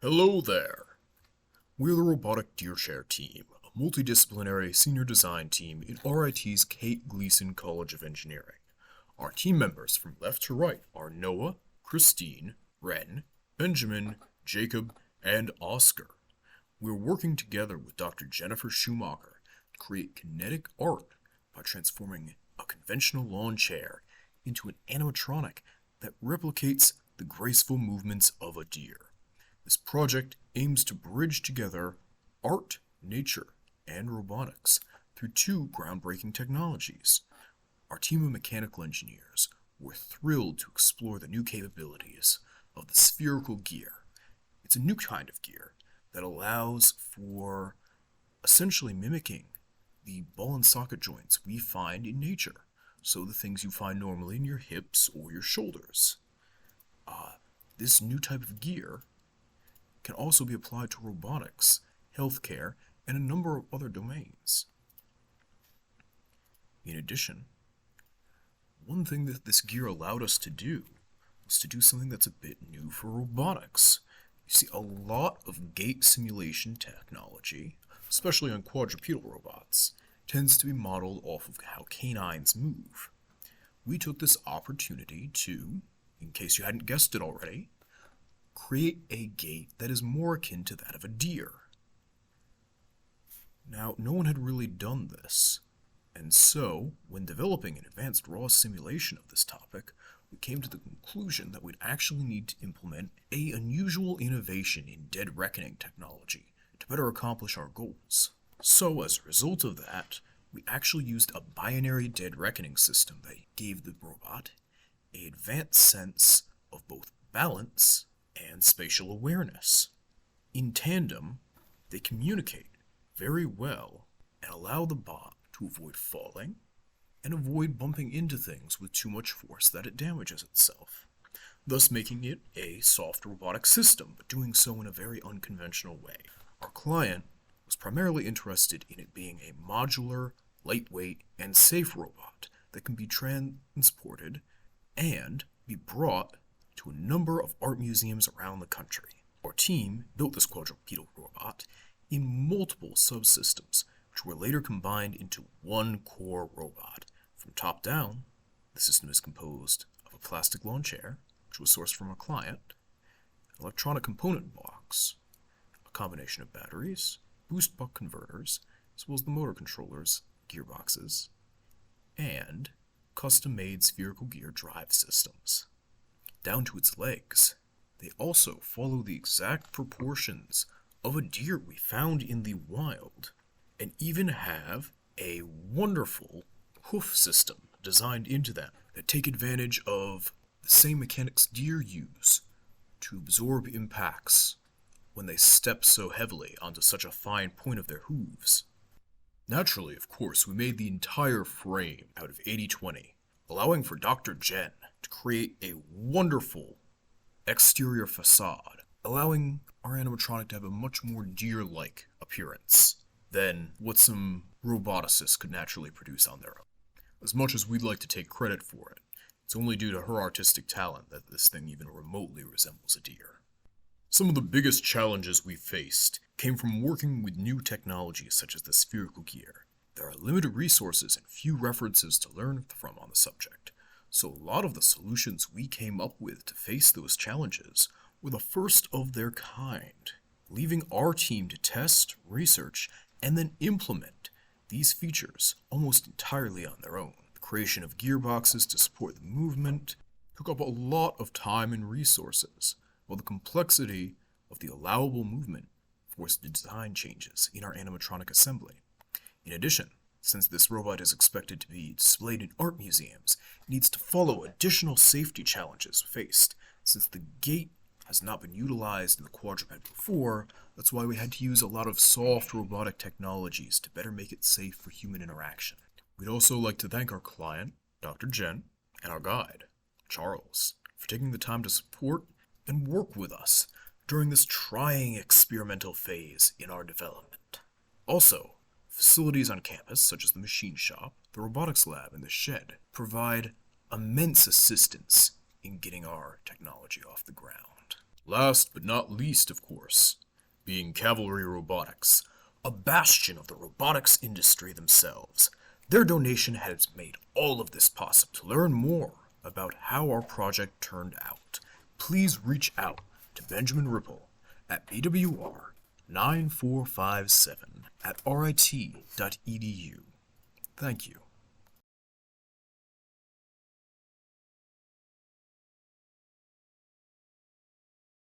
Hello there! We're the Robotic Deer Chair team, a multidisciplinary senior design team in RIT's Kate Gleason College of Engineering. Our team members from left to right are Noah, Christine, Ren, Benjamin, Jacob, and Oscar. We're working together with Dr. Jennifer Schumacher to create kinetic art by transforming a conventional lawn chair into an animatronic that replicates the graceful movements of a deer. This project aims to bridge together art, nature, and robotics through two groundbreaking technologies. Our team of mechanical engineers were thrilled to explore the new capabilities of the spherical gear. It's a new kind of gear that allows for essentially mimicking the ball and socket joints we find in nature, so the things you find normally in your hips or your shoulders. This new type of gear can also be applied to robotics, healthcare, and a number of other domains. In addition, one thing that this gear allowed us to do was to do something that's a bit new for robotics. You see, a lot of gait simulation technology, especially on quadrupedal robots, tends to be modeled off of how canines move. We took this opportunity to, in case you hadn't guessed it already, create a gait that is more akin to that of a deer. Now, no one had really done this, and so, when developing an advanced raw simulation of this topic, we came to the conclusion that we'd actually need to implement an unusual innovation in dead reckoning technology to better accomplish our goals. So, as a result of that, we actually used a binary dead reckoning system that gave the robot an advanced sense of both balance and spatial awareness. In tandem, they communicate very well and allow the bot to avoid falling and avoid bumping into things with too much force that it damages itself, thus making it a soft robotic system, but doing so in a very unconventional way. Our client was primarily interested in it being a modular, lightweight, and safe robot that can be transported and be brought to a number of art museums around the country. Our team built this quadrupedal robot in multiple subsystems, which were later combined into one core robot. From top down, the system is composed of a plastic lawn chair, which was sourced from a client, an electronic component box, a combination of batteries, boost buck converters, as well as the motor controllers, gearboxes, and custom-made spherical gear drive systems. Down to its legs, they also follow the exact proportions of a deer we found in the wild, and even have a wonderful hoof system designed into them that take advantage of the same mechanics deer use to absorb impacts when they step so heavily onto such a fine point of their hooves. Naturally, of course, we made the entire frame out of 80/20, allowing for Dr. Jen to create a wonderful exterior facade, allowing our animatronic to have a much more deer-like appearance than what some roboticists could naturally produce on their own. As much as we'd like to take credit for it, it's only due to her artistic talent that this thing even remotely resembles a deer. Some of the biggest challenges we faced came from working with new technologies such as the spherical gear. There are limited resources and few references to learn from on the subject, so a lot of the solutions we came up with to face those challenges were the first of their kind, leaving our team to test, research, and then implement these features almost entirely on their own. The creation of gearboxes to support the movement took up a lot of time and resources, while the complexity of the allowable movement forced design changes in our animatronic assembly. In addition, since this robot is expected to be displayed in art museums, it needs to follow additional safety challenges faced. Since the gate has not been utilized in the quadruped before, that's why we had to use a lot of soft robotic technologies to better make it safe for human interaction. We'd also like to thank our client, Dr. Jen, and our guide, Charles, for taking the time to support and work with us during this trying experimental phase in our development. Also, facilities on campus, such as the machine shop, the robotics lab, and the shed, provide immense assistance in getting our technology off the ground. Last but not least, of course, being Cavalry Robotics, a bastion of the robotics industry themselves. Their donation has made all of this possible. To learn more about how our project turned out, please reach out to Benjamin Ripple at BWR9457 at rit.edu. Thank you.